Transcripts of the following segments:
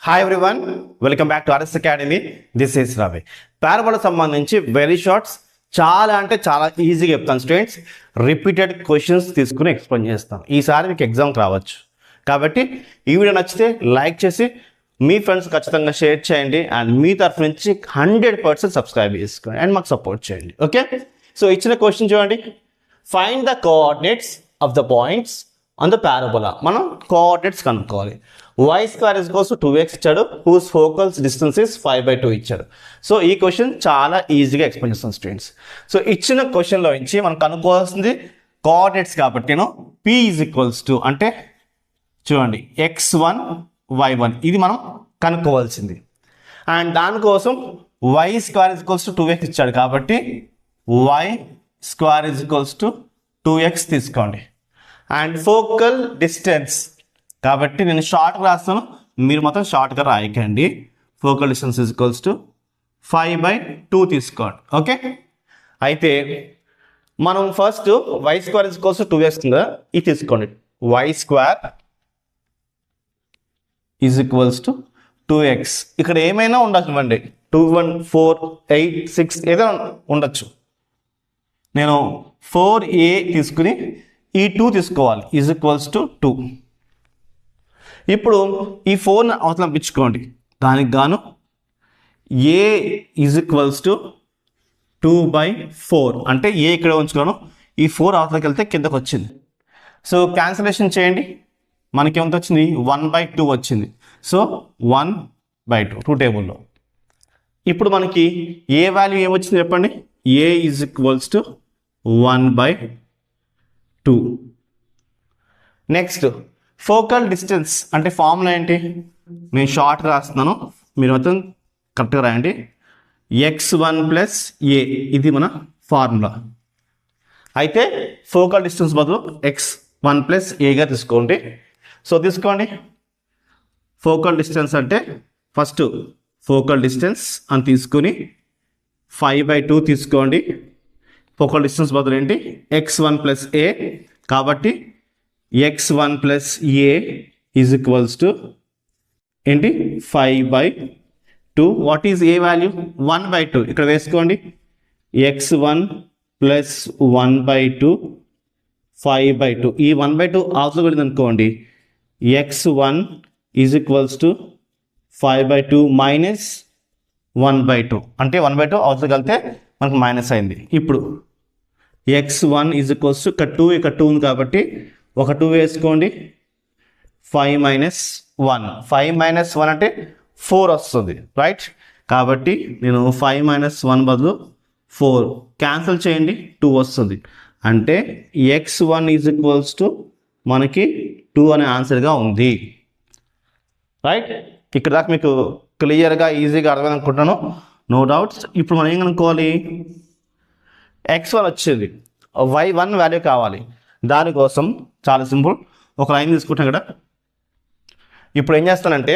Hi everyone, welcome back to RS academy. This is Ravi. Parabola సంబంధించి very shorts చాలా అంటే చాలా ఈజీగా చెప్తాను స్టూడెంట్స్. రిపీటెడ్ క్వశ్చన్స్ తీసుకుని ఎక్స్ప్లెయిన్ చేస్తాను. ఈసారి మీకు ఎగ్జామ్కి రావచ్చు కాబట్టి ఈ వీడియో నచ్చితే లైక్ చేసి మీ ఫ్రెండ్స్ ఖచ్చితంగా షేర్ చేయండి అండ్ మీ తరఫు నుంచి 100% సబ్స్క్రైబ్ చేసుకోండి అండ్ మాకు సపోర్ట్ చేయండి. ఓకే, సో ఇచ్చిన క్వశ్చన్ చూడండి. Find the coordinates of the points on the parabola. మనం కోఆర్డినేట్స్ కనుక్కోవాలి. y square is equals to 2x ఇచ్చాడు, whose focal distance is 5/2 ఇచ్చాడు. సో ఈ క్వశ్చన్ చాలా ఈజీగా ఎక్స్ప్లెయిన్ చేస్తాను స్టూడెంట్స్. సో ఇచ్చిన క్వశ్చన్లో నుంచి మనం కనుక్కోవాల్సింది కోఆర్డినేట్స్ కాబట్టి నేను p is equals to అంటే చూడండి x1 y1 ఇది మనం కనుక్కోవాల్సింది. అండ్ దానికోసం y square is equals to 2x ఇచ్చాడు కాబట్టి y square is equals to 2x తీసుకోండి. అండ్ ఫోకల్ డిస్టెన్స్ కాబట్టి నేను షార్ట్గా రాస్తాను, మీరు మొత్తం షార్ట్గా రాయకండి. Focal distance is equals to 5/2 తీసుకోండి. ఓకే, అయితే మనం first y square is equals to 2x కదా, ఇది తీసుకోండి. Y square is equals to 2x. ఇక్కడ ఏమైనా ఉండొచ్చు అండి, 2, 1, 4, 8, 6 ఏదైనా ఉండొచ్చు. నేను 4a తీసుకుని ఈ 2 తీసుకోవాలి, ఈజ్ ఈక్వల్స్ టు 2. ఇప్పుడు ఈ 4ని అవతల పంపించుకోండి. దానికి గాను ఏ ఈజ్ ఈక్వల్స్ టు 2/4 అంటే ఏ ఇక్కడ ఉంచుకోను, ఈ 4 అవతలకి వెళ్తే కిందకు వచ్చింది. సో క్యాన్సిలేషన్ చేయండి, మనకి ఎంత వచ్చింది 1/2 వచ్చింది. సో 1/2 2 టేబుల్లో. ఇప్పుడు మనకి ఏ వాల్యూ ఏమొచ్చింది చెప్పండి, a is equals to 1/2. Next focal distance అంటే ఫార్ములా ఏంటి, నేను షార్ట్ రాస్తున్నాను, మీరు మొత్తం కరెక్ట్గా రాయండి. x1 + a ఇది మన ఫార్ములా. అయితే ఫోకల్ డిస్టెన్స్ బదులు x1 + a గా తీసుకోండి. సో తీసుకోండి ఫోకల్ డిస్టెన్స్ అంటే ఫస్ట్ ఫోకల్ డిస్టెన్స్ అని తీసుకుని 5/2 తీసుకోండి. ఫోకల్ డిస్టెన్స్ బదులు ఏంటి x1 + a కాబట్టి x1 + a is equals to ఏంటి 5/2. వాట్ ఈజ్ ఏ వాల్యూ 1/2 ఇక్కడ వేసుకోండి. x1 + 1/2 5/2. ఈ 1/2 అవతల వెళ్ళింది అనుకోండి, x1 is equals to 5/2 minus 1/2 అంటే 1/2 అవతలకి వెళ్తే మనకు మైనస్ అయింది. ఇప్పుడు x1 ఈజ్ ఈక్వల్స్ టు ఇక్కడ 2 ఉంది కాబట్టి ఒక 2 వేసుకోండి. 5 - 1 5 - 1 అంటే 4 వస్తుంది, రైట్? కాబట్టి నేను 5 - 1 బదులు 4 క్యాన్సిల్ చేయండి, 2 వస్తుంది. అంటే x1 ఈజ్ ఈక్వల్స్ టు మనకి 2 అనే ఆన్సర్గా ఉంది, రైట్? ఇక్కడ దాకా మీకు క్లియర్గా ఈజీగా అర్థమైంది అనుకుంటున్నాను, నో డౌట్స్. ఇప్పుడు మనం ఏం కనుక్కోవాలి, x1 వచ్చింది, y1 వాల్యూ కావాలి. దానికోసం చాలా సింపుల్, ఒక లైన్ తీసుకుంటాం ఇక్కడ. ఇప్పుడు ఏం చేస్తానంటే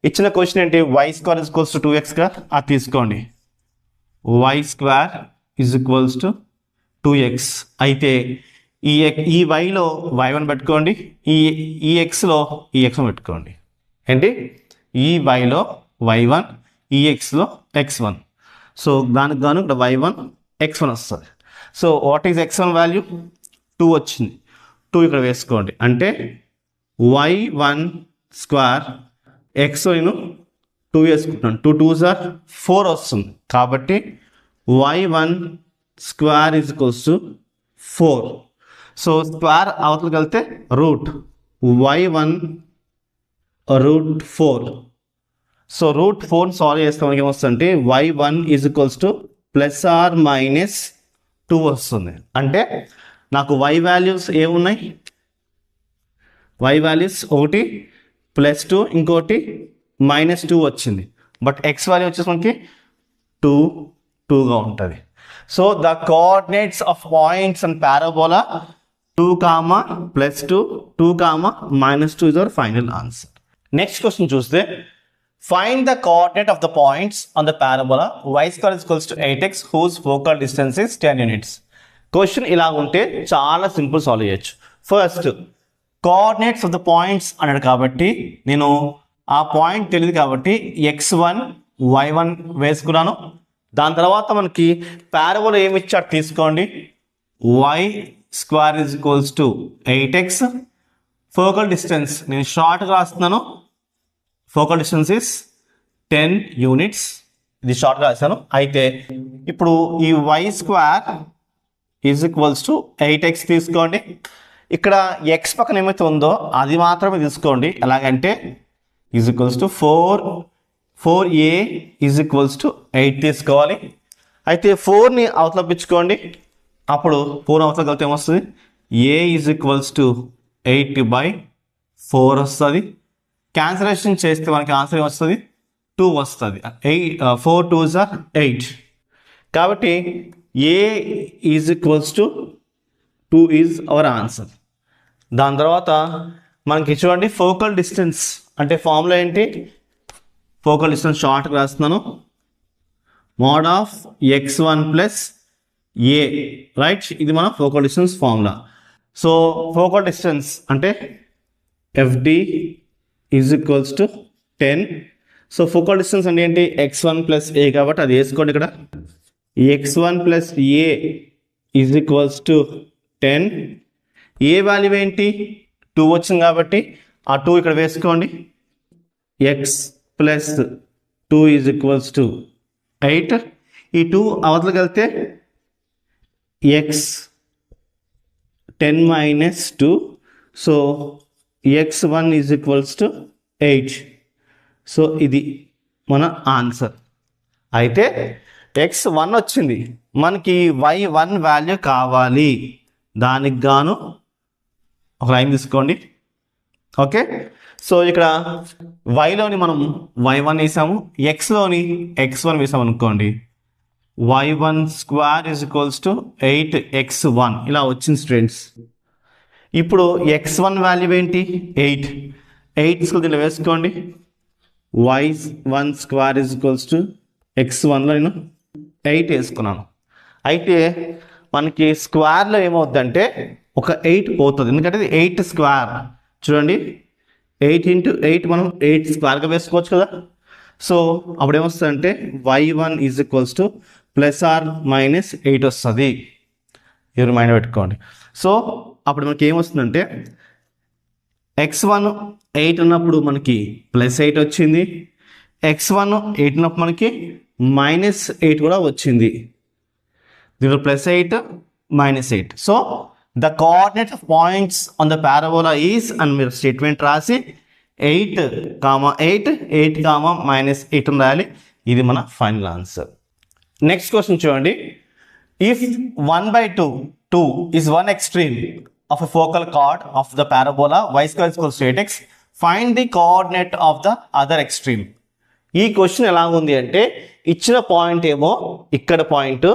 ఇచ్చిన క్వశ్చన్ ఏంటి, y square is equals to 2x అది తీసుకోండి. Y square is equals to 2x. అయితే ఈ వైలో y1 పెట్టుకోండి, ఈ ఎక్స్లో ఈ x1 పెట్టుకోండి. ఏంటి, ఈ వైలో y1, ఈ ఎక్స్లో x1. సో దానికి గాను ఇక్కడ y1 x1 వస్తుంది. So what is x1 value 2 వచ్చింది, 2 ఇక్కడ వేసుకోండి. అంటే y1 స్క్వేర్ x1 2 వేసుకుంటున్నాను, 2 2s are 4 వస్తుంది. కాబట్టి y1 square is equals to 4. So square అవతలకి వెళ్తే రూట్ y1 √4. సో √4 సాల్వ్ చేస్తే మనకి ఏమొస్తుందంటే y1 is equals to +or-2 వస్తుంది. అంటే నాకు y వాల్యూస్ ఏమున్నాయి, y వాల్యూస్ ఒకటి +2 ఇంకోటి -2 వచ్చింది. బట్ x వాల్యూ వచ్చేసి మనకి 2గా ఉంటుంది. So the coordinates of points and parabola 2, +2, 2, -2 is our final answer. Next question చూస్తే find the coordinate of the points on the parabola y square is equals to 8x whose focal distance is 10 units. Question ఇలా ఉంటే చాలా simple solve చేయొచ్చు. First coordinates of the points అన్నాడు కాబట్టి నేను ఆ point తెలియదు కాబట్టి x1 y1 వేసుకున్నాను. దాని తర్వాత మనకి పారాబోలా ఏమి ఇచ్చాడు తీసుకోండి. y square is equals to 8x. Focal distance నేను షార్ట్గా రాస్తున్నాను. Focal distance is 10 units. ఇది షార్ట్గా రాశాను. అయితే ఇప్పుడు ఈ y square is equals to 8x తీసుకోండి. ఇక్కడ x పక్కన ఏమైతే ఉందో అది మాత్రమే తీసుకోండి. ఎలాగంటే is equals to 4a is equals to 8 తీసుకోవాలి. అయితే 4ని అవతలపించుకోండి. అప్పుడు 4 అవతల కలిపితే ఏమొస్తుంది? a ఈజ్ ఈక్వల్స్ టు 8/4 వస్తుంది. క్యాన్సలేషన్ చేస్తే మనకి ఆన్సర్ ఏమొస్తుంది? 2 వస్తుంది. 4 2s are 8. కాబట్టి a is equals to 2 is our answer. దాని తర్వాత మనకి చూడండి ఫోకల్ డిస్టెన్స్ అంటే ఫార్ములా ఏంటి? ఫోకల్ డిస్టెన్స్ షార్ట్గా రాస్తున్నాను. Mode of x1 plus a, right? ఇది మన focal distance formula. So focal distance అంటే fd is equals to 10. So focal distance అంటే ఏంటి? x1 ప్లస్ a కాబట్టి అది వేసుకోండి. ఇక్కడ x1 plus a is equals to 10. A value ఏంటి? 2 వచ్చింది కాబట్టి ఆ 2 ఇక్కడ వేసుకోండి. x plus 2 is equals to 8. ఈ 2 అవతలకి వెళ్తే x 10 minus 2. So x1 is equals to 8. So ఇది మన ఆన్సర్. అయితే x1 వచ్చింది, మనకి y1 వాల్యూ కావాలి. దానికి గాను ఒక లైన్ తీసుకోండి. ఓకే, సో ఇక్కడ yలోని మనం y1 వేసాము, xలోని x1 వేసాము అనుకోండి. y1 square is equals to 8x1 ఇలా వచ్చింది స్టూడెంట్స్. ఇప్పుడు x1 వాల్యూ ఏంటి? 8 తీసుకొని దీనిలో వేసుకోండి. y1 square is equals to x1లో నేను 8 వేసుకున్నాను. అయితే మనకి స్క్వేర్లో ఏమవుతుందంటే ఒక 8 పోతుంది, ఎందుకంటే ఇది 8 స్క్వేర్. చూడండి 8 ఇంటూ 8 మనం 8 స్క్వేర్గా వేసుకోవచ్చు కదా. సో అప్పుడు ఏమొస్తుందంటే y1 is equals to plus or minus 8 వస్తుంది. ఎవరు మైండ్ పెట్టుకోండి. సో అప్పుడు మనకి ఏమొస్తుందంటే x1 8 ఉన్నప్పుడు మనకి ప్లస్ 8 వచ్చింది, x1 8 ఉన్నప్పుడు మనకి మైనస్ 8 కూడా వచ్చింది. దీనిలో plus 8 minus 8. So the coordinate of points on the parabola is అని మీరు స్టేట్మెంట్ రాసి 8, 8, 8, మైనస్ 8 రాయాలి. ఇది మన ఫైనల్ ఆన్సర్. నెక్స్ట్ క్వశ్చన్ చూడండి. If 1/2 is one extreme of a focal chord of the parabola y square is equals to 8x, find the coordinate of the other extreme. ఈ question ఎలా ఉంది అంటే ఇచ్చిన పాయింట్ ఏమో ఇక్కడ పాయింట్,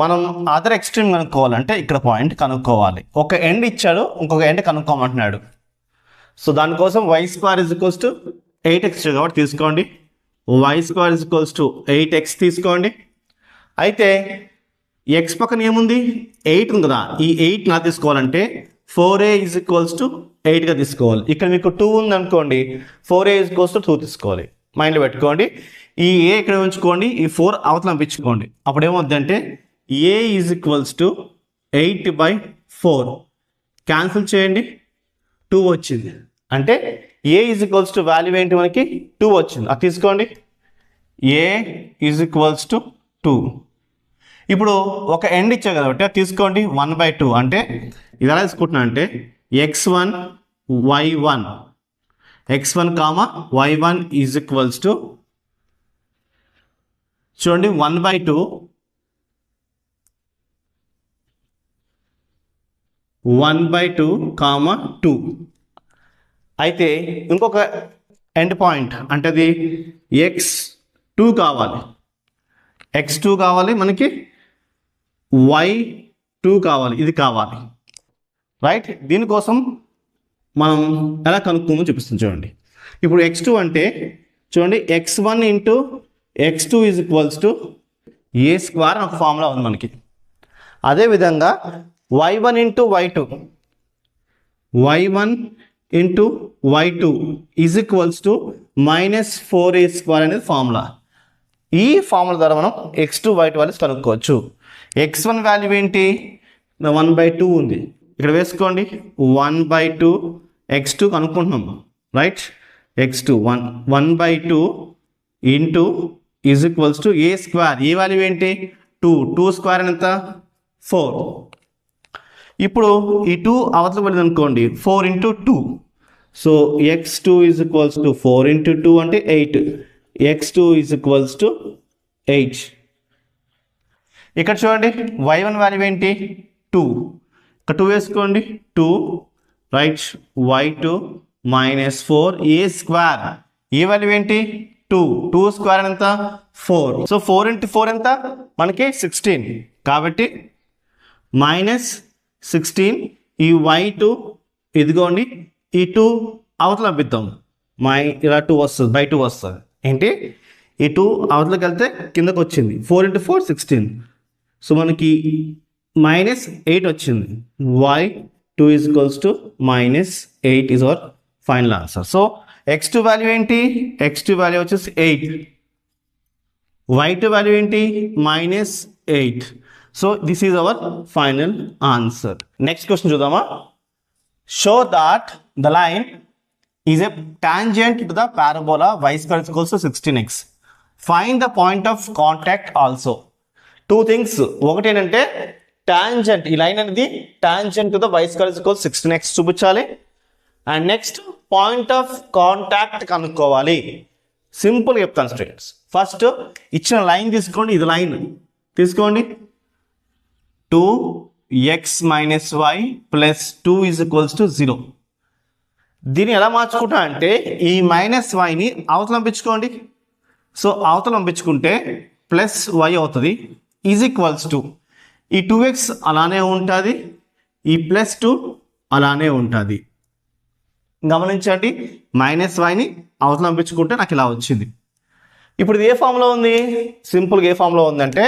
మనం other extreme కనుక్కోవాలంటే ఇక్కడ పాయింట్ కనుక్కోవాలి. ఒక ఎండ్ ఇచ్చాడు, ఇంకొక ఎండ్ కనుక్కోమంటున్నాడు. సో దానికోసం y square is equals to 8x కాబట్టి తీసుకోండి. y square is equals to 8x తీసుకోండి. అయితే x పక్కన ఏముంది? 8 ఉంది కదా. ఈ 8 నా తీసుకోవాలంటే 4a ఈజ్ ఈక్వల్స్ టు 8గా తీసుకోవాలి. ఇక్కడ మీకు 2 ఉంది అనుకోండి, 4a ఈజ్ ఈక్వల్స్ టు 2 తీసుకోవాలి. మైండ్లో పెట్టుకోండి. ఈ a ఇక్కడ ఉంచుకోండి, ఈ 4 అవతల పంపించుకోండి. అప్పుడు ఏమవుద్దంటే a is equals to 8/4 cancel చేయండి, 2 వచ్చింది. అంటే a is equals to value ఏంటి? మనకి 2 వచ్చింది. అది తీసుకోండి. a is equals to 2. ఇప్పుడు ఒక ఎండ్ ఇచ్చా కాబట్టి అది తీసుకోండి. 1/2 అంటే ఇది ఎలా తీసుకుంటున్నా అంటే x1 y1 y1 is equals to చూడండి 1/2 2. అయితే ఇంకొక ఎండ్ పాయింట్ అంటే అది x2 కావాలి, x2 కావాలి, మనకి y2 కావాలి, ఇది కావాలి, రైట్? దీనికోసం మనం ఎలా కనుక్కోమో చూపిస్తాం చూడండి. ఇప్పుడు x2 అంటే చూడండి x1 into x2 is equals to a square ఒక ఫార్ములా ఉంది మనకి. అదేవిధంగా y1 into y1 into y2 is equals to minus 4a² అనేది ఫార్ములా. ఈ ఫార్ములా ద్వారా మనం x2 y2 వాల్యూస్ కనుక్కోవచ్చు. x1 వాల్యూ ఏంటి? 1/2 ఉంది, ఇక్కడ వేసుకోండి. 1/2 x2 కనుక్కుంటున్నాం, right? x2 1/2 into is equals to a². A value ఏంటి? 2² ఎంత? 4. ఇప్పుడు ఈ 2 అవతలకు వెళ్ళింది అనుకోండి, 4 × 2. So x2 is equals to 4 × 2 అంటే 8. x2 is equals to 8. ఇక్కడ చూడండి y1 వాల్యూ ఏంటి? 2. ఇక్కడ 2 వేసుకోండి, 2, రైట్? y2 minus 4a². ఏ వాల్యూ ఏంటి? 2² ఎంత? 4. సో 4 × 4 ఎంత? మనకి 16. కాబట్టి మైనస్ 16. ఈ y2 ఇదిగోండి, ఈ 2 అవతల పంపిద్దాం, ఇలా 2 వస్తుంది, బై 2 వస్తుంది. ఏంటి? ఈ 2 అవతలకి వెళ్తే కిందకు వచ్చింది. 4 × 4 16. సో మనకి మైనస్ 8 వచ్చింది. y2 is equals to minus 8 is our final answer. So x2 value ఏంటి? x2 వాల్యూ వచ్చేసి 8. y2 వాల్యూ ఏంటి? Minus 8. So this is our final answer. Next question చూద్దామా? Show that the line is a tangent to the parabola y² equals to 16x. Find the point of contact also. 2 things. ఒకటి ఏంటంటే tangent, ఈ line అనేది tangent to the y² equals 16x చూపించాలి. And next point of contact కనుక్కోవాలి. సింపుల్గా చెప్తాను students. First ఇచ్చిన line తీసుకోండి, ఇది లైన్ తీసుకోండి. 2x minus y plus 2 is equals to 0. దీన్ని ఎలా మార్చుకుంటా అంటే ఈ మైనస్ వైని అవతల పంపించుకోండి. సో అవతల పంపించుకుంటే ప్లస్ y అవుతుంది, ఈజ్ ఈక్వల్స్ టు ఈ 2x అలానే ఉంటుంది, ఈ ప్లస్ 2 అలానే ఉంటుంది. గమనించండి, మైనస్ వైని అవతల పంపించుకుంటే నాకు ఇలా వచ్చింది. ఇప్పుడు ఇది ఏ ఫామ్లో ఉంది? సింపుల్గా ఏ ఫామ్లో ఉందంటే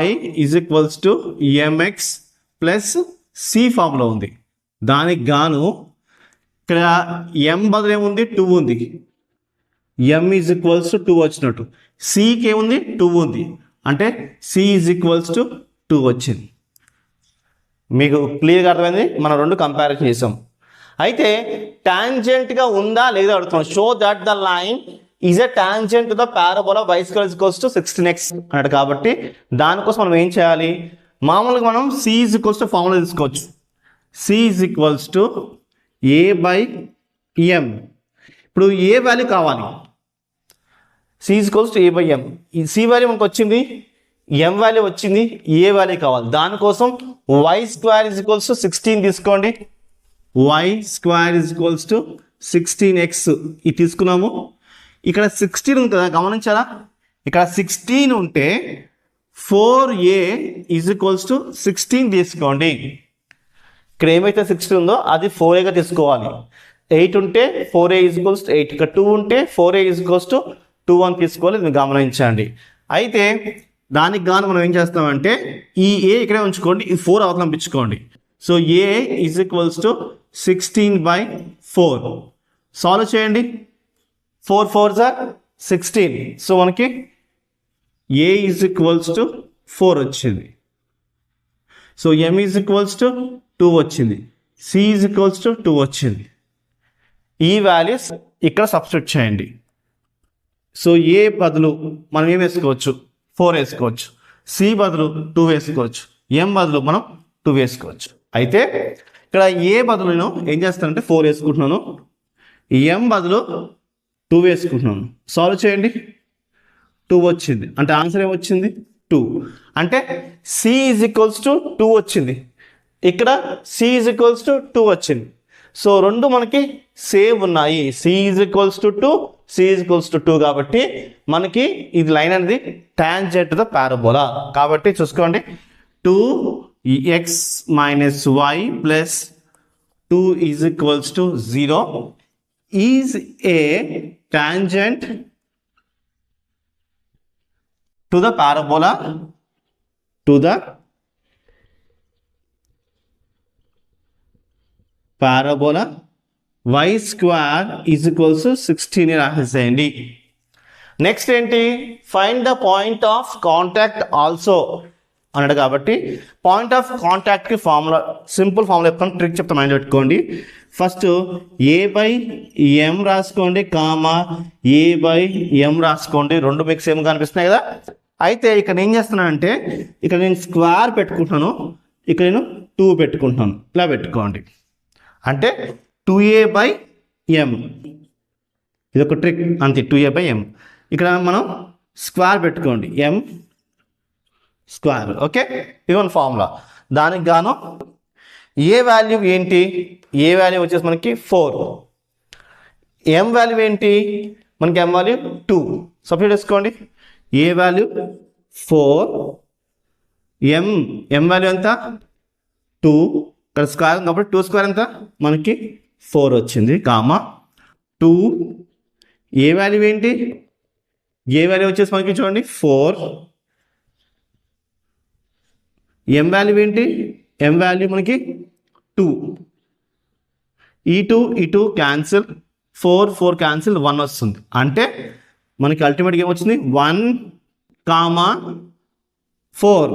y is equals to mx plus c ఫామ్లో ఉంది. దానికి గాను ఇక్కడ m బదులు ఏముంది? 2 ఉంది. m ఈజ్ ఈక్వల్స్ టు 2 వచ్చినట్టు. cకి ఏముంది? 2 ఉంది, అంటే c ఈజ్ ఈక్వల్స్ టు 2 వచ్చింది. మీకు క్లియర్గా అర్థమైంది? మనం రెండు కంపారిజన్ చేసాం. అయితే టాంజెంట్గా ఉందా లేదా అడుగుతున్నాం. Show that the line is a tangent to the parabola y² equals to 16x అన్నాడు. కాబట్టి దానికోసం మనం ఏం చేయాలి? మామూలుగా మనం c is equals to formula తీసుకోవచ్చు. c is equals to a/m. ఇప్పుడు ఏ వాల్యూ కావాలి? c is equals to a/m. ఈ c వాల్యూ మనకు వచ్చింది, m వాల్యూ వచ్చింది, ఏ వాల్యూ కావాలి. దానికోసం y² ఈజ్ ఈక్వల్స్ టు 16 తీసుకోండి. y² is equals to 16x ఇది తీసుకున్నాము. ఇక్కడ 16 ఉంది కదా, గమనించారా? ఇక్కడ 16 ఉంటే 4a ఈజ్ ఈక్వల్స్ టు 16 తీసుకోండి. ఇక్కడ ఏమైతే 16 ఉందో అది 4aగా తీసుకోవాలి. 8 ఉంటే 4a ఈజ్ ఈక్వల్స్ టు 8. ఇక్కడ 2 ఉంటే 4a ఈజ్ ఈక్వల్స్ టు 2 అని తీసుకోవాలి. ఇది గమనించండి. అయితే దానికి గాను మనం ఏం చేస్తామంటే ఈ a ఇక్కడే ఉంచుకోండి, ఈ 4 అవతల పంపించుకోండి. So a is equals to 16/4. Solve చేయండి. 4 4s are 16. సో మనకి a ఈజ్ ఈక్వల్స్ టు 4 వచ్చింది. So m is equals to 2 వచ్చింది, c ఈజ్ ఈక్వల్స్ టు 2 వచ్చింది. ఈ వాల్యూస్ ఇక్కడ సబ్స్టిట్యూట్ చేయండి. సో a బదులు మనం ఏం వేసుకోవచ్చు? 4 వేసుకోవచ్చు. c బదులు 2 వేసుకోవచ్చు. m బదులు మనం 2 వేసుకోవచ్చు. అయితే ఇక్కడ a బదులు నేను ఏం చేస్తానంటే 4 వేసుకుంటున్నాను, m బదులు 2 వేసుకుంటున్నాను. సాల్వ్ చేయండి. 2 వచ్చింది, అంటే ఆన్సర్ ఏమొచ్చింది? 2. అంటే c ఈజ్ ఈక్వల్స్ టు 2 వచ్చింది, ఇక్కడ c ఈజ్ ఈక్వల్స్ టు 2 వచ్చింది. సో రెండు మనకి సేమ్ ఉన్నాయి. c is equals to 2, c is equals to 2. కాబట్టి మనకి ఇది లైన్ అనేది టాంజెంట్ టు ద పారాబోలా. కాబట్టి చూసుకోండి, 2x minus y plus 2 is equals to 0 is a tangent to the parabola y square is equals 16 రాసేసేయండి. Next ఏంటి, find the point of contact also అన్నాడు కాబట్టి పాయింట్ ఆఫ్ కాంటాక్ట్కి formula, simple formula చెప్తాను, trick చెప్తాను, mind పెట్టుకోండి. First a by m రాసుకోండి, comma A by m రాసుకోండి, రెండు మీకు సేమ్ కనిపిస్తున్నాయి కదా. అయితే ఇక్కడ ఏం చేస్తున్నానంటే ఇక్కడ నేను స్క్వేర్ పెట్టుకుంటున్నాను, ఇక్కడ నేను 2 పెట్టుకుంటున్నాను, ఇలా పెట్టుకోండి. అంటే 2a బై ఎం, ఇది ఒక ట్రిక్ అంతే, 2a బై ఎం. ఇక్కడ మనం స్క్వేర్ పెట్టుకోండి, ఎం స్క్వేర్. ఓకే, ఇవన్న ఫార్ములా. దానికి గాను ఏ వాల్యూ ఏంటి, ఏ వాల్యూ వచ్చేసి మనకి 4, ఎం వాల్యూ ఏంటి మనకి, ఎం వాల్యూ 2, సబ్స్టిట్యూట్ చేసుకోండి. ఏ వాల్యూ 4, ఎం వాల్యూ ఎంత 2, ఇక్కడ స్క్వేర్ కాబట్టి 2 స్క్వేర్ ఎంత మనకి 4 వచ్చింది, కామా 2. ఏ వాల్యూ ఏంటి, ఏ వాల్యూ వచ్చేసి మనకి చూడండి 4, ఎం వాల్యూ ఏంటి, ఎం వాల్యూ మనకి 2, ఈ 2 క్యాన్సిల్, 4 క్యాన్సిల్, 1 వస్తుంది. అంటే మనకి అల్టిమేట్గా ఏమొచ్చింది 1, 4.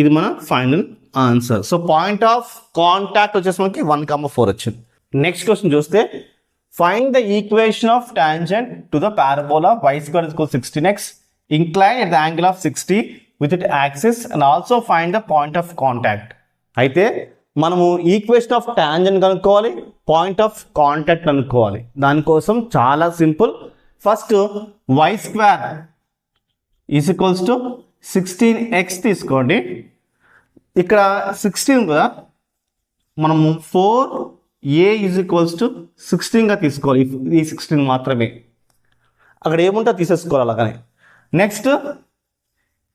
ఇది మన final answer. So point of contact వచ్చేసి మనకి 1, 4 వచ్చింది. నెక్స్ట్ క్వశ్చన్ చూస్తే, find the equation of tangent to the parabola y square equal 16x incline at the angle of 60 with it axis and also find the point of contact. అయితే మనము equation of tangent కనుక్కోవాలి, point of contact కనుక్కోవాలి. దానికోసం చాలా simple. First y square is equals to 16x తీసుకోండి. ఇక్కడ 16 కదా, మనము 4a ఈజ్ ఈక్వల్స్ టు 16గా తీసుకోవాలి, ఈ 16 మాత్రమే. అక్కడ ఏముంటే తీసేసుకోవాలి అలాగనే. నెక్స్ట్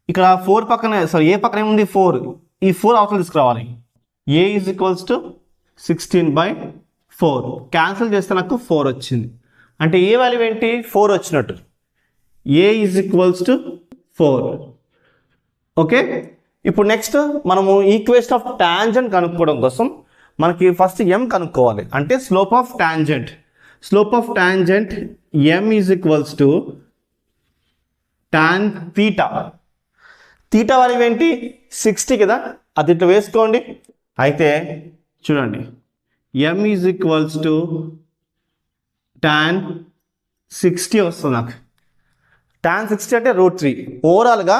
ఇక్కడ 4 పక్కన, సారీ ఏ పక్కన ఏముంది 4, ఈ 4 అవసరం తీసుకురావాలి. a is equals to 16/4 cancel చేస్తే నాకు 4 వచ్చింది. అంటే ఏ వాల్యూ ఏంటి 4 వచ్చినట్టు. a is equals to 4. Okay, ఇప్పుడు నెక్స్ట్ మనము ఈక్వేషన్ ఆఫ్ టాంజెంట్ కనుక్కోవడం కోసం మనకి ఫస్ట్ m కనుక్కోవాలి. అంటే slope of tangent, slope of tangent m is equals to tan theta. Theta value ఏంటి 60 కదా, అది ఇట్లా వేసుకోండి. అయితే చూడండి m is equals to tan 60 వస్తుంది నాకు. tan 60 అంటే √3. ఓవరాల్గా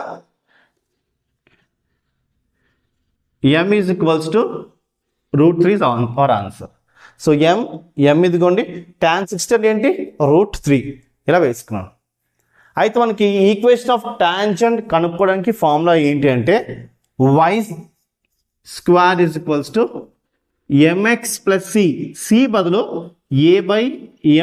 m is equals to √3 our answer. So m ఇదిగోండి, tan 60 అంటే ఏంటి √3, ఇలా వేసుకున్నాను. అయితే మనకి ఈక్వేషన్ ఆఫ్ టాంజెంట్ కనుక్కోవడానికి ఫార్ములా ఏంటి అంటే y square is equals to mx plus c బదులు a బై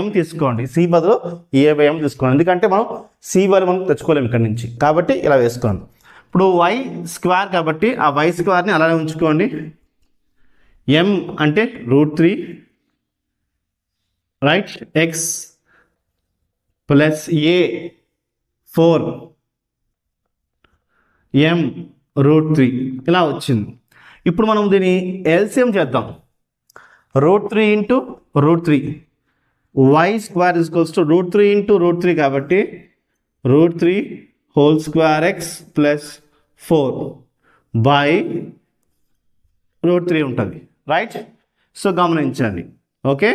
m తీసుకోండి, c బదులు a బై m తీసుకోండి. ఎందుకంటే మనం c వాల్యూ మనం తెచ్చుకోలేము ఇక్కడ నుంచి, కాబట్టి ఇలా వేసుకోండి. ఇప్పుడు y స్క్వేర్ కాబట్టి ఆ y స్క్వేర్ని అలానే ఉంచుకోండి. m అంటే √3 right, x plus a 4 m √3 ఇలా వచ్చింది. ఇప్పుడు మనం దీన్ని ఎల్సిఎం చేద్దాం. √3 into √3, y square is equals to √3 into √3 కాబట్టి √3 whole square x plus 4 by √3 ఉంటుంది రైట్. సో గమనించండి. ఓకే,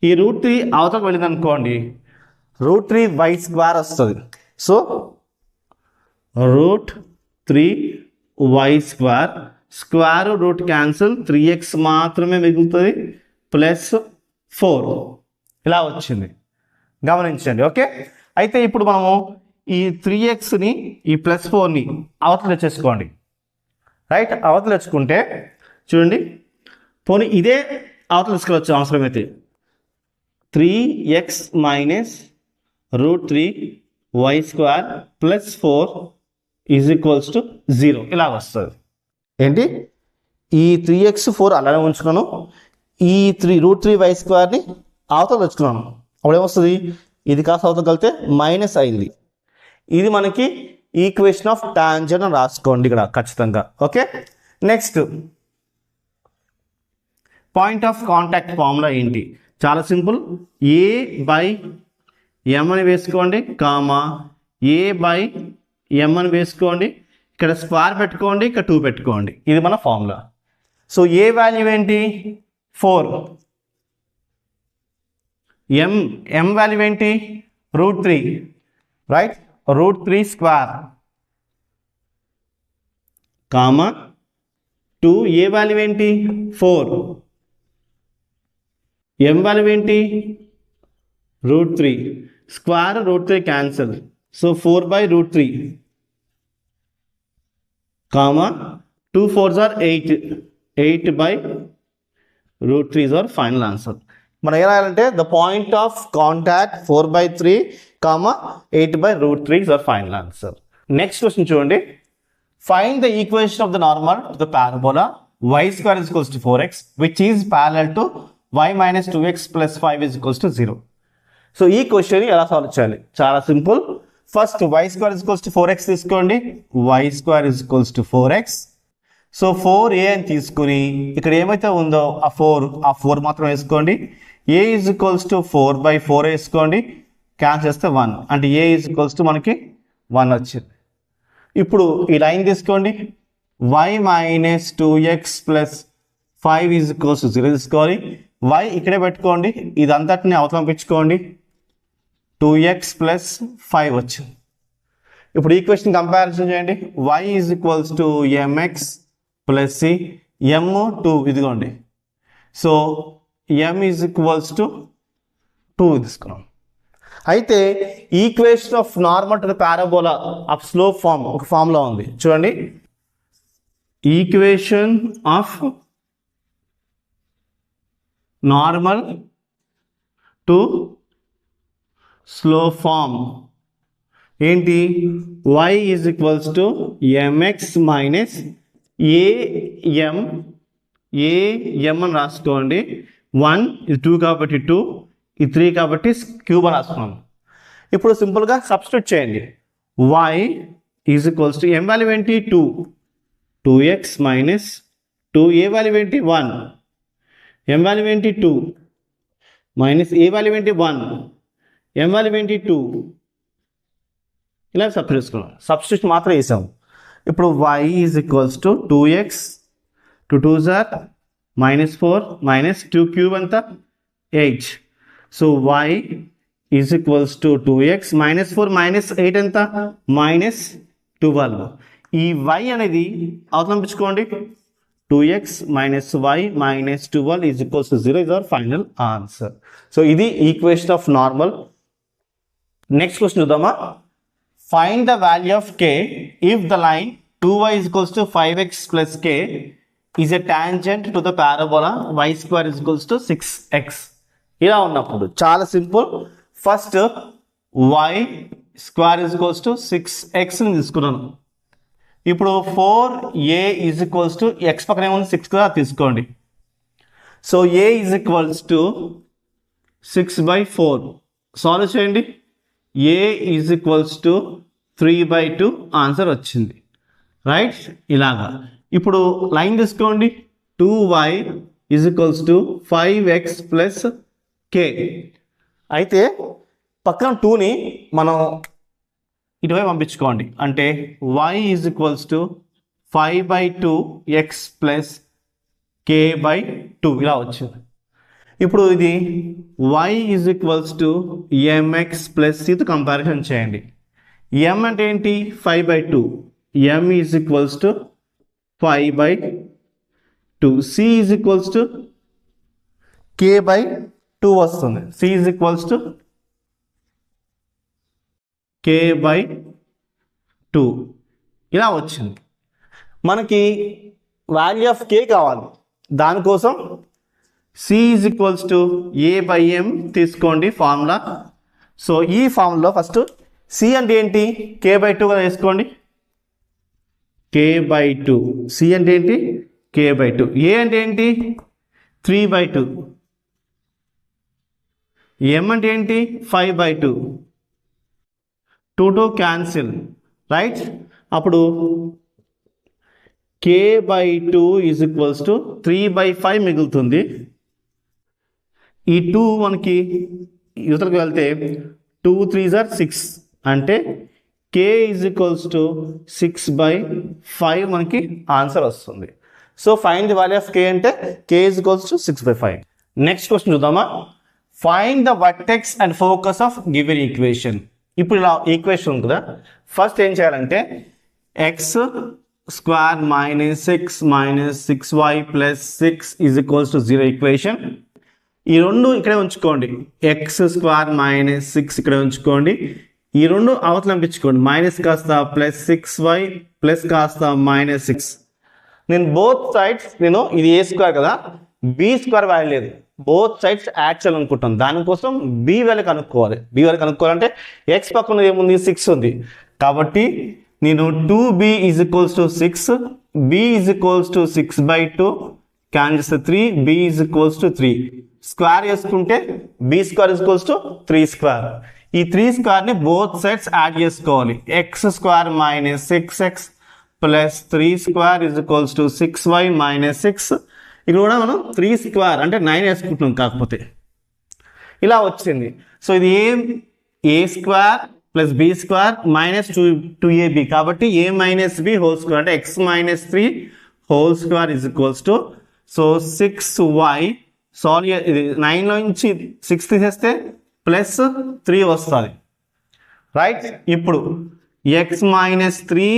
ఈ √3 అవతలకు వెళ్ళింది అనుకోండి, √3 y స్క్వేర్ వస్తుంది. So √3 y square, square root cancel, 3x మాత్రమే మిగులుతుంది ప్లస్ 4 ఇలా వచ్చింది. గమనించండి. ఓకే, అయితే ఇప్పుడు మనము ఈ 3xని ఈ ప్లస్ 4ని అవతల తెచ్చేసుకోండి రైట్. అవతల తెచ్చుకుంటే చూడండి, పోనీ ఇదే అవతల తీసుకురావచ్చు అవసరమైతే. 3x minus √3 y square plus 4 is equals to 0 ఇలా వస్తుంది. ఏంటి, ఈ 3x 4 అలానే ఉంచుకున్నాను, ఈ √3 y స్క్వేర్ని అవతల తెచ్చుకున్నాను. అప్పుడు ఏమొస్తుంది, ఇది కాస్త అవతల కలితే మైనస్ అయింది. ఇది మనకి ఈక్వేషన్ ఆఫ్ టాంజెంట్ అని రాసుకోండి ఇక్కడ ఖచ్చితంగా. Okay, next point of contact formula ఏంటి? చాలా సింపుల్. ఏ బై ఎం అని వేసుకోండి, కామా ఏ బై ఎం అని వేసుకోండి, ఇక్కడ స్క్వేర్ పెట్టుకోండి, ఇక్కడ 2 పెట్టుకోండి. ఇది మన ఫార్ములా. సో ఏ వాల్యూ ఏంటి? 4. ఎం వాల్యూ ఏంటి? √3, రైట్? √3 square comma 2. ఏ వాల్యూ ఏంటి? 4. ఎం వాల్యూ ఏంటి? √3 square, √3 cancel. So 4/√3 comma 2 4s are 8. 8/√3 is our final answer. మనం ఏం రాయాలంటే the point of contact 4/3 comma 8/√3 is our final answer. Next question చూడండి. Find the equation of the normal to the parabola y square is equals to 4x which is parallel to y minus 2x plus 5 is equals to 0. So ఈ question ఎలా solve చేయాలి? చాలా simple. First y square is equals to 4x తీసుకోండి. y square is equals to 4x. So 4a అని తీసుకుని ఇక్కడ ఏమైతే ఉందో ఆ 4 మాత్రం వేసుకోండి. a is equals to 4/4 వేసుకోండి. క్యాన్సిల్ చేస్తే 1 అంటే a is equals to మనకి 1 వచ్చింది. ఇప్పుడు ఈ లైన్ తీసుకోండి. y minus 2x plus 5 is equals to 0 తీసుకోవాలి. y ఇక్కడే పెట్టుకోండి, ఇదంతటిని అవతల పంపించుకోండి. 2x plus 5 వచ్చింది. ఇప్పుడు ఈక్వేషన్ కంపారిజన్ చేయండి. y is equals to mx plus c, m 2 ఇదిగోండి. So m is equals to 2 తీసుకున్నాం. అయితే equation of normal to the parabola of slope form ఒక ఫామ్లో ఉంది చూడండి. Equation of normal to slope form ఏంటి? y is equals to mx minus am అని రాసుకోండి. 1 ఇది 2 కాబట్టి 2, ఇది 3 కాబట్టి క్యూబ్ అని రాసుకున్నాం. ఇప్పుడు సింపుల్గా సబ్స్టిట్యూట్ చేయండి. y is equals to m value ఏంటి? 2x మైనస్ 2, ఏ వాల్యూ ఏంటి? 1, m వాల్యూ ఏంటి? 2 మైనస్ ఏ వాల్యూ ఏంటి? 1, m వాల్యూ ఏంటి? 2. ఇలా సబ్స్టిట్యూట్ చేసుకున్నాం. సబ్స్టిట్యూట్ మాత్రం వేసాము. ఇప్పుడు y is equals to 2x, 2 2s are -4 minus 2 cube అంతా 8. So y is equals to 2x -4 minus 8 ఎంత? -12. ఈ y అనేది అవతల పంపించుకోండి. 2x minus y minus 12 is equals to 0 is our final answer. So ఇది equation of normal. Next question చూద్దామా. Find the value of k if the line 2y is equals to 5x plus k is a tangent to the parabola y square is equals to 6x. ఇలా ఉన్నప్పుడు చాలా simple. First y square is equals to 6x ని తీసుకున్నాను. ఇప్పుడు 4a is equals to x పక్కన ఏముంది? 6 కదా, తీసుకోండి. So a is equals to 6/4 solve చేయండి. a is equals to 3/2 answer వచ్చింది, రైట్? ఇలాగా. ఇప్పుడు లైన్ తీసుకోండి. 2y is equals to 5x plus k. అయితే పక్కన 2ని మనం ఇటువైపు పంపించుకోండి. అంటే y is equals to 5/2x plus k/2 ఇలా వచ్చింది. ఇప్పుడు ఇది y is equals to mx plus cతో కంపారిజన్ చేయండి. m అంటే ఏంటి? 5/2. m is equals to 5/2. c is equals to k/2 వస్తుంది. c is equals to k/2 ఇలా వచ్చింది. మనకి వాల్యూ ఆఫ్ k కావాలి. దానికోసం c is equals to a/m తీసుకోండి ఫార్ములా. సో ఈ ఫార్ములాలో ఫస్ట్ c అంటే ఏంటి? k/2 కదా వేసుకోండి. k/2. c అంటే ఏంటి? k/2. a అంటే ఏంటి? 3/2. m అంటే ఏంటి? 5/2. 2 క్యాన్సిల్, రైట్? అప్పుడు k by 2 is equals to 3/5 మిగులుతుంది. ఈ 2 మనకి యువతలకు వెళ్తే 2 3s are 6 అంటే k ఈజ్ ఈక్వల్స్ టు 6/5 మనకి ఆన్సర్ వస్తుంది. So find the value of k అంటే k is equals to 6/5. Next question చూద్దామా. Find the vertex and focus of given equation. ఇప్పుడు ఇలా ఈక్వేషన్ ఉంది కదా, ఫస్ట్ ఏం చేయాలంటే x square minus 6y plus 6 is equals to 0 equation. ఈ రెండు ఇక్కడే ఉంచుకోండి. ఎక్స్ స్క్వేర్ మైనస్ 6 ఇక్కడే ఉంచుకోండి. ఈ రెండు అవతల పంపించుకోండి. మైనస్ కాస్త ప్లస్ 6y ప్లస్ కాస్త మైనస్ 6. నేను బోత్ సైడ్స్ ఇది ఏ స్క్వేర్ కదా, బి స్క్వేర్ వాల్యూ లేదు, బోత్ సైడ్స్ యాడ్ చేయాలనుకుంటాం. దానికోసం బి వాల్యూ కనుక్కోవాలి. బి వాల్యూ కనుక్కోవాలంటే ఎక్స్ పక్కన ఏముంది, 6 ఉంది. కాబట్టి నేను 2b is equals to 6, b is equals to 6/2 can చేస్తే 3, b is equals to 3. Square చేసుకుంటే b square is equals to 3 square. ఈ 3 స్క్వేర్ని బోత్ సైడ్స్ యాడ్ చేసుకోవాలి. X square minus 6x plus 3 square is equals to 6y minus 6. ఇక్కడ కూడా మనం 3 square అంటే 9 వేసుకుంటున్నాం, కాకపోతే ఇలా వచ్చింది. సో ఇది a square plus b square minus 2ab కాబట్టి a minus b whole square అంటే x minus 3 whole square is equals to 6y. Sorry, ఇది 9లో నుంచి 6 తీసేస్తే ప్లస్ 3 వస్తుంది, రైట్. ఇప్పుడు x minus 3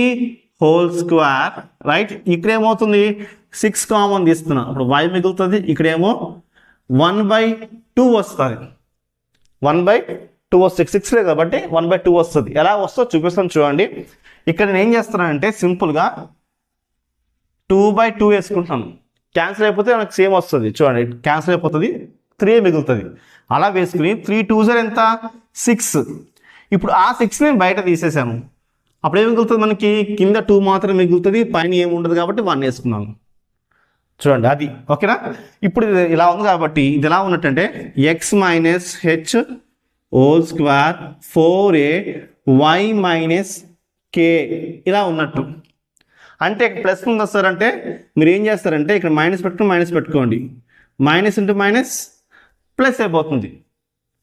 whole square, right. ఇక్కడేమవుతుంది 6 కామన్ తీస్తున్నా, ఇప్పుడు y మిగులుతుంది. ఇక్కడేమో 1/2 వస్తుంది. 1/2 వస్తుంది, 6 లేదు కాబట్టి 1/2 వస్తుంది. ఎలా వస్తుందో చూపిస్తాను చూడండి. ఇక్కడ నేను ఏం చేస్తున్నానంటే సింపుల్గా 2/2 వేసుకుంటున్నాను. క్యాన్సిల్ అయిపోతే మనకు సేమ్ వస్తుంది చూడండి, క్యాన్సిల్ అయిపోతుంది, 3 మిగులుతుంది. అలా వేసుకుని 3 2s ఎంత 6. ఇప్పుడు ఆ 6 నేను బయట తీసేసాను. అప్పుడు ఏం మిగులుతుంది మనకి, కింద 2 మాత్రం మిగులుతుంది, పైన ఏమి ఉండదు కాబట్టి 1 వేసుకున్నాను చూడండి. అది ఓకేనా. ఇప్పుడు ఇది ఇలా ఉంది కాబట్టి ఇది ఎలా ఉన్నట్టంటే x minus h whole square 4a y minus k ఇలా ఉన్నట్టు. అంటే ఇక్కడ ప్లస్ ఉంది వస్తారంటే మీరు ఏం చేస్తారంటే ఇక్కడ మైనస్ పెట్టుకోండి. మైనస్ ఇంటూ మైనస్ ప్లస్ అయిపోతుంది,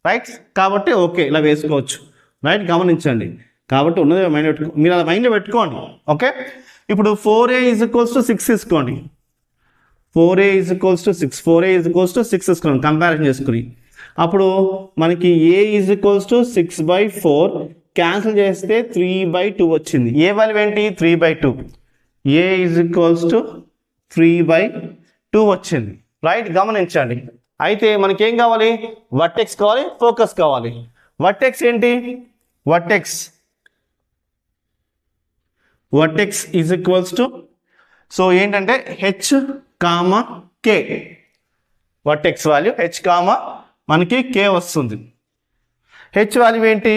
రైట్. కాబట్టి ఓకే ఇలా వేసుకోవచ్చు, రైట్. గమనించండి. కాబట్టి ఉన్నది మైండ్ మీరు అలా మైండ్లో పెట్టుకోండి, ఓకే. ఇప్పుడు 4a ఈజ్ ఈక్వల్స్ టు 6 తీసుకోండి. 4a is equals to 6, 4a is equals to 6 తీసుకున్నాం కంపారిజన్ చేసుకుని. అప్పుడు మనకి a is equals to 6/4 cancel చేస్తే 3/2 వచ్చింది. ఏ వాల్యూ ఏంటి 3/2. a ఈజ్ ఈక్వల్స్ టు 3/2 వచ్చింది, రైట్. గమనించండి. అయితే మనకేం కావాలి, వర్టెక్స్ కావాలి, ఫోకస్ కావాలి. వర్టెక్స్ ఏంటి, vertex is equals to, so ఏంటంటే h, k. Vertex value h, మనకి k వస్తుంది. h వాల్యూ ఏంటి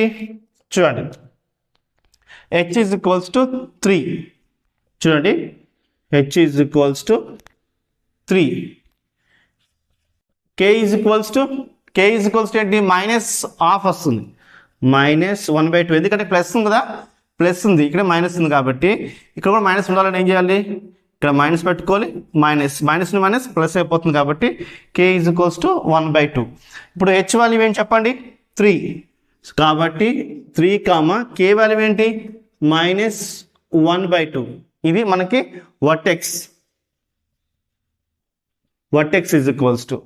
చూడండి, h ఈజ్ ఈక్వల్స్ టు 3 చూడండి, h is equals to 3. k is equals to ఏంటి మైనస్ హాఫ్ వస్తుంది, -1/2. ఎందుకంటే ప్లస్ ఉంది కదా, ప్లస్ ఉంది, ఇక్కడ మైనస్ ఉంది కాబట్టి ఇక్కడ కూడా మైనస్ ఉండాలని ఏం చేయాలి, ఇక్కడ మైనస్ పెట్టుకోవాలి. మైనస్ ప్లస్ అయిపోతుంది కాబట్టి k ఈజ్ ఈక్వల్స్ టు 1/2. ఇప్పుడు h వాల్యూ ఏంటి చెప్పండి 3 కాబట్టి 3, k వాల్యూ ఏంటి -1/2. ఇది మనకి వర్టెక్స్ ఈజ్ ఈక్వల్స్ టు.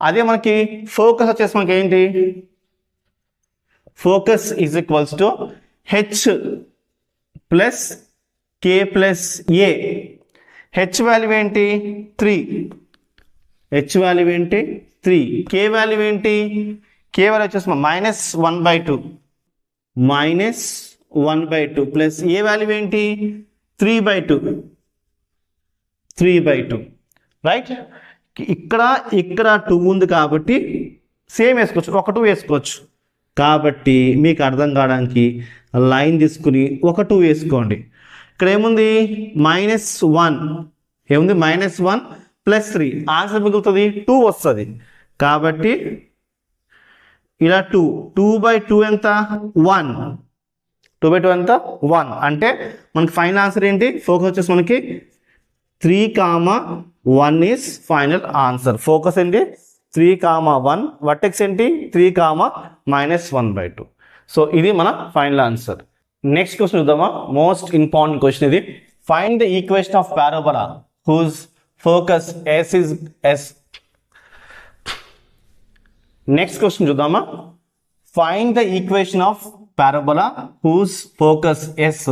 అదే మనకి ఫోకస్ వచ్చేసి మనకి ఏంటి, focus is equals to h plus k plus a. h value ఏంటి 3, h వాల్యూ ఏంటి 3, k వాల్యూ ఏంటి, k వాల్యూ వచ్చేసి -1/2 ప్లస్ a వాల్యూ ఏంటి 3/2, రైట్. ఇక్కడ 2 ఉంది కాబట్టి సేమ్ వేసుకోవచ్చు, ఒక 2 వేసుకోవచ్చు. కాబట్టి మీకు అర్థం కావడానికి లైన్ తీసుకుని ఒక 2 వేసుకోండి. ఇక్కడ ఏముంది -1, ఏముంది -1 ప్లస్ 3, ఆన్సర్ మిగులుతుంది 2 వస్తుంది. కాబట్టి ఇలా 2/2 ఎంత 1, 2/2 ఎంత 1. అంటే మనకి ఫైనల్ ఆన్సర్ ఏంటి, ఫోకస్ వచ్చేసి మనకి 3, 1 ఈస్ ఫైనల్ ఆన్సర్. ఫోకస్ ఏంటి 3, 1, వర్టెక్స్ ఏంటి 3, -1/2. సో ఇది మన ఫైనల్ ఆన్సర్. నెక్స్ట్ క్వశ్చన్ చూద్దామా, మోస్ట్ ఇంపార్టెంట్ క్వశ్చన్ ఇది. Find the equation of parabola whose focus S is S. Next question చూద్దామా, find the equation of parabola whose focus S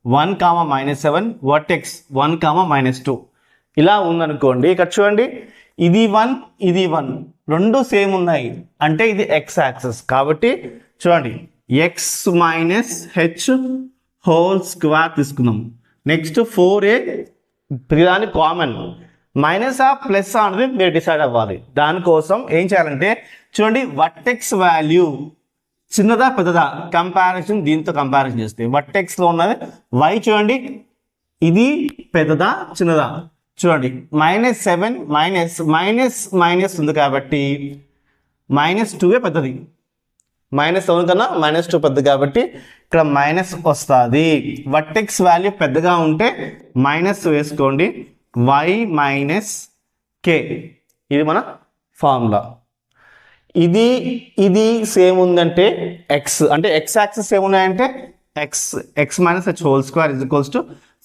1, -7, vertex 1, -2. ఇలా ఉందనుకోండి, ఇక్కడ చూడండి ఇది 1 ఇది 1 రెండు సేమ్ ఉన్నాయి అంటే ఇది ఎక్స్ యాక్సిస్. కాబట్టి చూడండి x - h హోల్ స్క్వేర్ తీసుకుందాం. నెక్స్ట్ 4a ప్రతిదాని కామన్, మైనసా ప్లస్ అనేది మీరు డిసైడ్ అవ్వాలి. దానికోసం ఏం చేయాలంటే చూడండి వర్టెక్స్ వాల్యూ చిన్నదా పెద్దదా కంపారిజన్ దీంతో కంపారిజన్ చేస్తే వర్టెక్స్లో ఉన్నది y చూడండి ఇది పెద్దదా చిన్నదా చూడండి -7 మైనస్ ఉంది కాబట్టి -2 పెద్దది, -7 కన్నా -2 పెద్దది కాబట్టి ఇక్కడ మైనస్ వస్తుంది. వర్టెక్స్ వాల్యూ పెద్దగా ఉంటే మైనస్ వేసుకోండి, y - k ఇది మన ఫార్ములా. ఇది సేమ్ ఉందంటే ఎక్స్ అంటే ఎక్స్ యాక్సిస్ ఏమున్నాయంటే x - h whole square =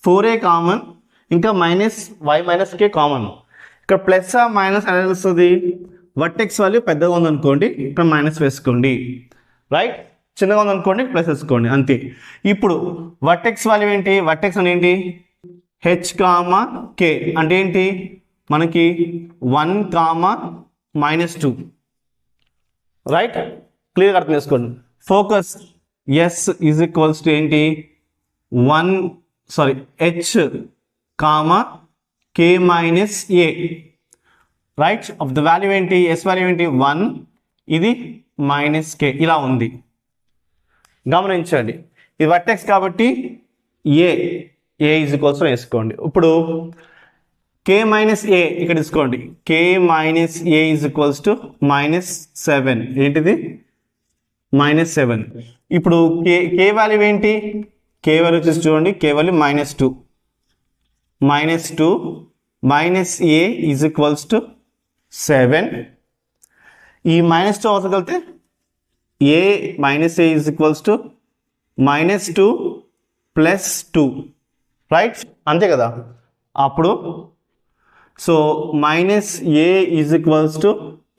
4a common, ఇంకా -y - k కామన్. ఇక్కడ ప్లస్ మైనస్ అనేది వస్తుంది, వర్టెక్స్ వాల్యూ పెద్దగా ఉందనుకోండి ఇక్కడ మైనస్ వేసుకోండి, రైట్. చిన్నగా ఉందనుకోండి ప్లస్ వేసుకోండి, అంతే. ఇప్పుడు వర్టెక్స్ వాల్యూ ఏంటి, వర్టెక్స్ అని ఏంటి h, k అంటే ఏంటి మనకి 1, -2, రైట్. క్లియర్గా అర్థం చేసుకోండి. ఫోకస్ ఎస్ = ఏంటి h, k - a, right. Of the value ఏంటి ఎస్ వాల్యూ ఏంటి 1, ఇది -k ఇలా ఉంది. గమనించండి ఇది వర్టెక్స్ కాబట్టి a = వేసుకోండి. ఇప్పుడు k - a ఇక్కడ తీసుకోండి, k - a = -7 ఏంటిది -7. ఇప్పుడు k వాల్యూ ఏంటి, k వాల్యూ వచ్చేసి చూడండి k వాల్యూ -2 -a = 7. ఈ -2 అవసరగలితే a = -2 + 2, రైట్, అంతే కదా. అప్పుడు సో -a =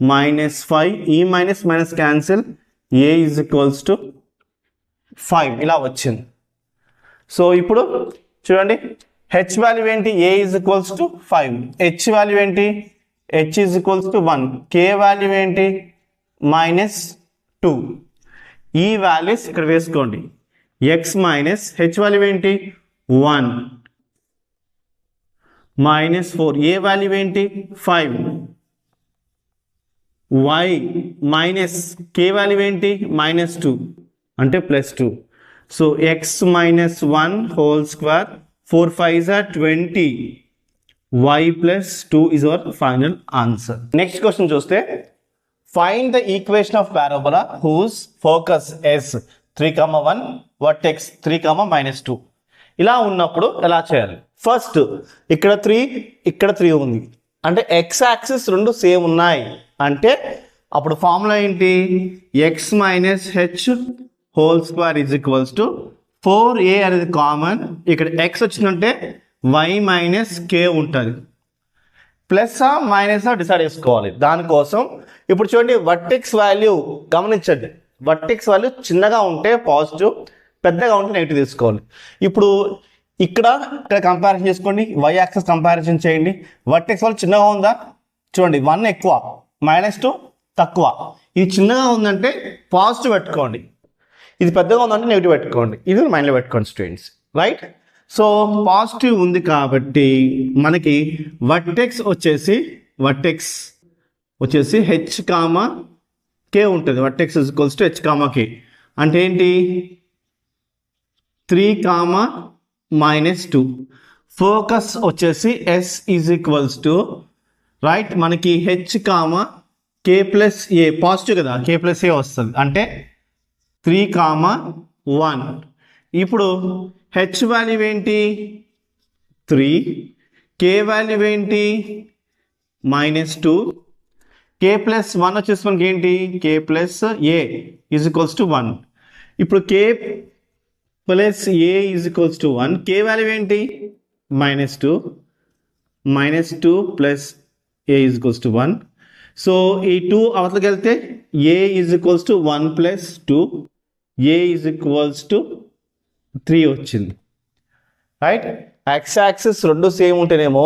-5, ఈ మైనస్ క్యాన్సిల్, a = 5 ఇలా వచ్చింది. సో ఇప్పుడు చూడండి h వాల్యూ ఏంటి a = 5, h వాల్యూ ఏంటి h = 1, k వాల్యూ ఏంటి -2. ఈ వాల్యూస్ ఇక్కడ వేసుకోండి, x - h వాల్యూ ఏంటి 1 -4, ఏ వాల్యూ ఏంటి 5, y - k వాల్యూ ఏంటి -2 అంటే +2. So x - 1 whole square 4, 5 are 20, y + 2 is our final answer. Next question చూస్తే find the equation of parabola whose focus S 3, 1 vertex 3, -2. ఇలా ఉన్నప్పుడు ఎలా చేయాలి, ఫస్ట్ ఇక్కడ 3 ఇక్కడ 3 ఉంది అంటే ఎక్స్ యాక్సిస్ రెండు సేమ్ ఉన్నాయి అంటే అప్పుడు ఫార్ములా ఏంటి x - h whole square = 4a అనేది కామన్, ఇక్కడ x వచ్చిందంటే y - k ఉంటుంది, ప్లస్సా మైనసా డిసైడ్ చేసుకోవాలి. దానికోసం ఇప్పుడు చూడండి వర్టెక్స్ వాల్యూ గమనించండి, వర్టెక్స్ వాల్యూ చిన్నగా ఉంటే పాజిటివ్, పెద్దగా ఉంటే నెగిటివ్ తీసుకోవాలి. ఇప్పుడు ఇక్కడ కంపారిజన్ చేసుకోండి, y యాక్సిస్ కంపారిజన్ చేయండి. వర్టెక్స్ వాల్యూ చిన్నగా ఉందా చూడండి 1 ఎక్కువ, -2 తక్కువ. ఇది చిన్నగా ఉందంటే పాజిటివ్ పెట్టుకోండి, ఇది పెద్దగా ఉందంటే నెగిటివ్ పెట్టుకోండి, ఇది మైండ్లో పెట్టుకోండి స్టూడెంట్స్, రైట్. సో పాజిటివ్ ఉంది కాబట్టి మనకి వర్టెక్స్ వచ్చేసి h, k ఉంటుంది. వర్టెక్స్ = h, k అంటే ఏంటి 3, -2. ఫోకస్ వచ్చేసి s = రైట్ మనకి h, k + a పాజిటివ్ కదా, k + a వస్తుంది అంటే 3, 1. ఇప్పుడు h వాల్యూ ఏంటి 3, కే వాల్యూ ఏంటి -2, కే ప్లస్ 1 వచ్చేసి మనకి ఏంటి k plus a is equals to 1. ఇప్పుడు k plus a is equals to 1, k value ఏంటి -2 plus a is equals to 1. So ఈ 2 అవతలకి వెళ్తే a is equals to 1 plus 2, a is equals to 3 వచ్చింది. రైట్, ఎక్స్ యాక్సిస్ రెండు same ఉంటేనేమో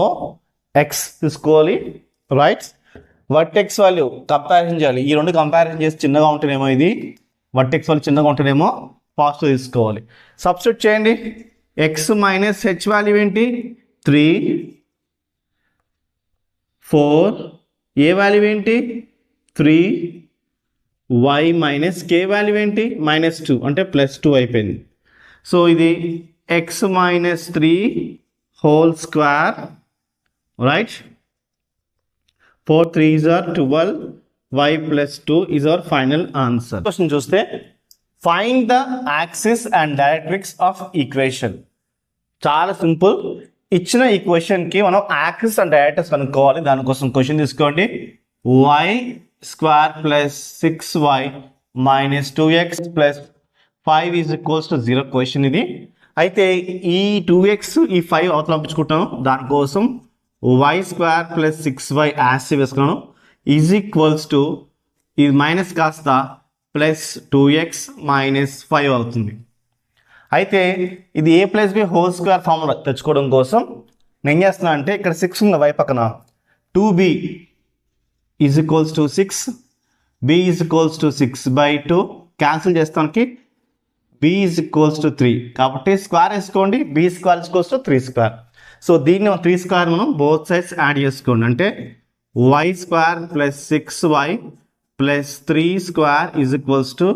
x తీసుకోవాలి. Right, vertex value comparison చేయాలి. ఈ రెండు కంపారిజన్ చేసి చిన్నగా ఉంటేనేమో ఇది, వర్టెక్స్ వాల్యూ చిన్నగా ఉంటేనేమో పాజిటివ్ తీసుకోవాలి. సబ్స్టిట్యూట్ చేయండి. ఎక్స్ మైనస్ హెచ్ వాల్యూ ఏంటి 3, 4, ఏ వాల్యూ ఏంటి 3, వై మైనస్ కే వాల్యూ ఏంటి -2 అంటే +2 అయిపోయింది. సో ఇది X minus 3 whole square. Right, 4 3s are 12, y plus 2 is our final answer. Question చూస్తే find the axis and directrix of equation. చాలా simple. ఇచ్చిన ఈక్వేషన్కి మనం యాక్సిస్ అండ్ డైరెక్ట్రిక్స్ కనుక్కోవాలి. దానికోసం క్వశ్చన్ తీసుకోండి. y square plus 6y minus 2x plus 5 is equals to 0 question ఇది. అయితే ఈ 2x ఈ 5 అవతల పంపించుకుంటాను. దానికోసం y స్క్వేర్ ప్లస్ 6y యాసిడ్ వేసుకున్నాను ఈజ్ ఈక్వల్స్ టు ఇది మైనస్ కాస్త ప్లస్ 2x మైనస్ 5 అవుతుంది. అయితే ఇది ఏ plus B whole square formula తెచ్చుకోవడం కోసం నేను ఏం చేస్తున్నా అంటే ఇక్కడ 6 ఉంది y పక్కన, 2b is equals to 6, b is equals to 6/2 cancel చేస్తానికి b ఈజ్ ఈక్వల్స్ టు 3. కాబట్టి స్క్వేర్ వేసుకోండి, b square equals to 3 square. So దీన్ని 3 స్క్వేర్ మనం బోత్ సైడ్స్ యాడ్ చేసుకోండి. అంటే y square plus 6y plus 3 square is equals to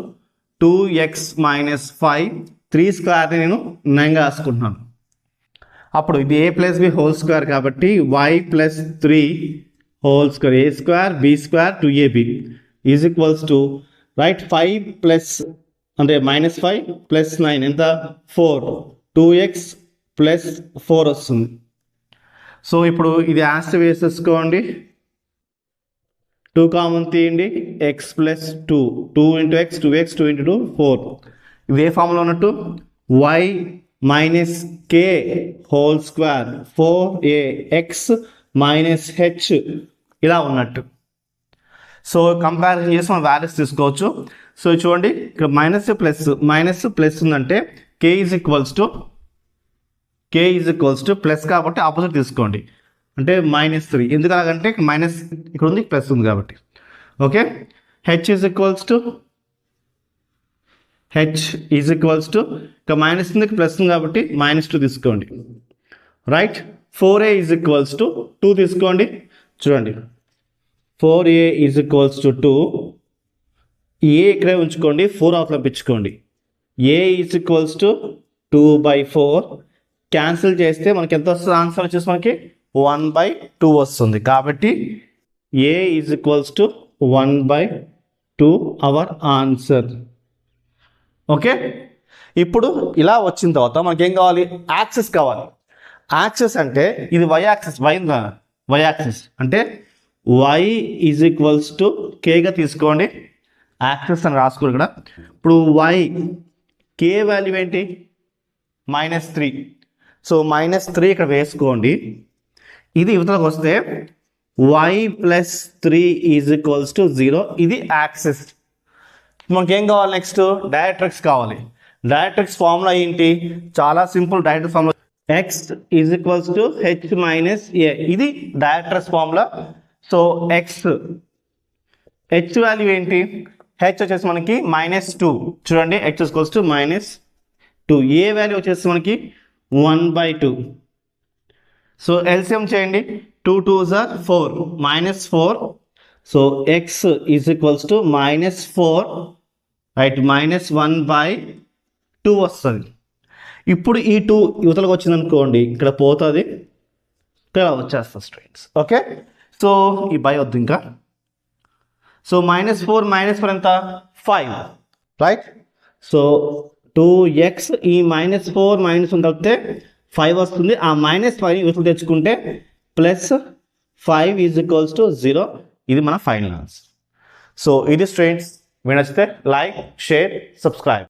2x minus 5. 3 స్క్వేర్ని నేను 9గా రాసుకుంటున్నాను. అప్పుడు ఇది ఏ ప్లస్ బి హోల్ స్క్వేర్ కాబట్టి y plus 3 whole square A square B square 2ab is equals to right 5 plus అంటే -5 ప్లస్ 9 ఎంత 4, 2x ప్లస్ 4 వస్తుంది. సో ఇప్పుడు ఇది యాస్టర్ వేసేసుకోండి. 2 కామన్ తీయండి, x plus 2, 2 into x 2x 2 into 2 4. ఇది ఏ ఫార్ములా ఉన్నట్టు y minus k whole square 4ax minus h ఇలా ఉన్నట్టు. సో కంపారిజన్ చేసి మనం వాల్యూస్ తీసుకోవచ్చు. సో చూడండి ఇక్కడ మైనస్ ప్లస్ ఉందంటే k is equals to plus కాబట్టి ఆపోజిట్ తీసుకోండి. అంటే -3 ఎందుకు అలాగంటే మైనస్ ఇక్కడ ఉంది ప్లస్ ఉంది కాబట్టి. Okay, H is equals to ఇక మైనస్ ఉంది ప్లస్ ఉంది కాబట్టి -2 తీసుకోండి. Right, 4a is equals to 2 తీసుకోండి. చూడండి 4a ఈజ్ ఈక్వల్స్ టు 2, ఏ ఇక్కడే ఉంచుకోండి, 4 అవతల పంపించుకోండి. a is equals to 2/4 cancel చేస్తే మనకి ఎంత వస్తుంది ఆన్సర్ వచ్చేసి మనకి 1/2 వస్తుంది. కాబట్టి a is equals to 1/2 our answer. Okay, ఇప్పుడు ఇలా వచ్చిన తర్వాత మనకి ఏం కావాలి, యాక్సిస్ కావాలి. యాక్సిస్ అంటే ఇది y యాక్సిస్, y యాక్సిస్ అంటే y ఈజ్ ఈక్వల్స్ టు కేగా తీసుకోండి. యాక్సిస్ అని రాసుకోండి ఇక్కడ. ఇప్పుడు y కే వాల్యూ ఏంటి -3. సో -3 ఇక్కడ వేసుకోండి. ఇది ఇవతలకు వస్తే y plus 3 is equals to 0. ఇది యాక్సిస్. మనకి ఏం కావాలి, నెక్స్ట్ డైరెక్ట్రిక్స్ కావాలి. డైరెక్ట్రిక్స్ ఫార్ములా ఏంటి, చాలా simple. Directrix formula x is equals to h minus a. ఇది directrix formula. So h value ఏంటి, h వచ్చేసి మనకి -2. చూడండి h equals to -2. a value వచ్చేసి మనకి 1/2. సో ఎల్సిఎం చేయండి, 2 2s are 4, -4. So x is equals to -4 right -1/2 వస్తుంది. ఇప్పుడు ఈ 2 యువతలకు వచ్చింది అనుకోండి, ఇక్కడ పోతుంది, ఇక్కడ వచ్చేస్తుంది స్ట్రెయిట్స్. ఓకే, సో ఈ బై వద్దు ఇంకా. సో -4 ఎంత 5 రైట్. సో 2x ఈ -4 -1 కలిపితే 5 వస్తుంది. ఆ -5 యువతలు తెచ్చుకుంటే ప్లస్ 5 ఈజ్ ఈక్వల్స్ టు 0. ఇది మన ఫైనల్ ఆన్సర్. సో ఇది స్టూడెంట్స్, మీరు నచ్చితే లైక్, షేర్, సబ్స్క్రైబ్.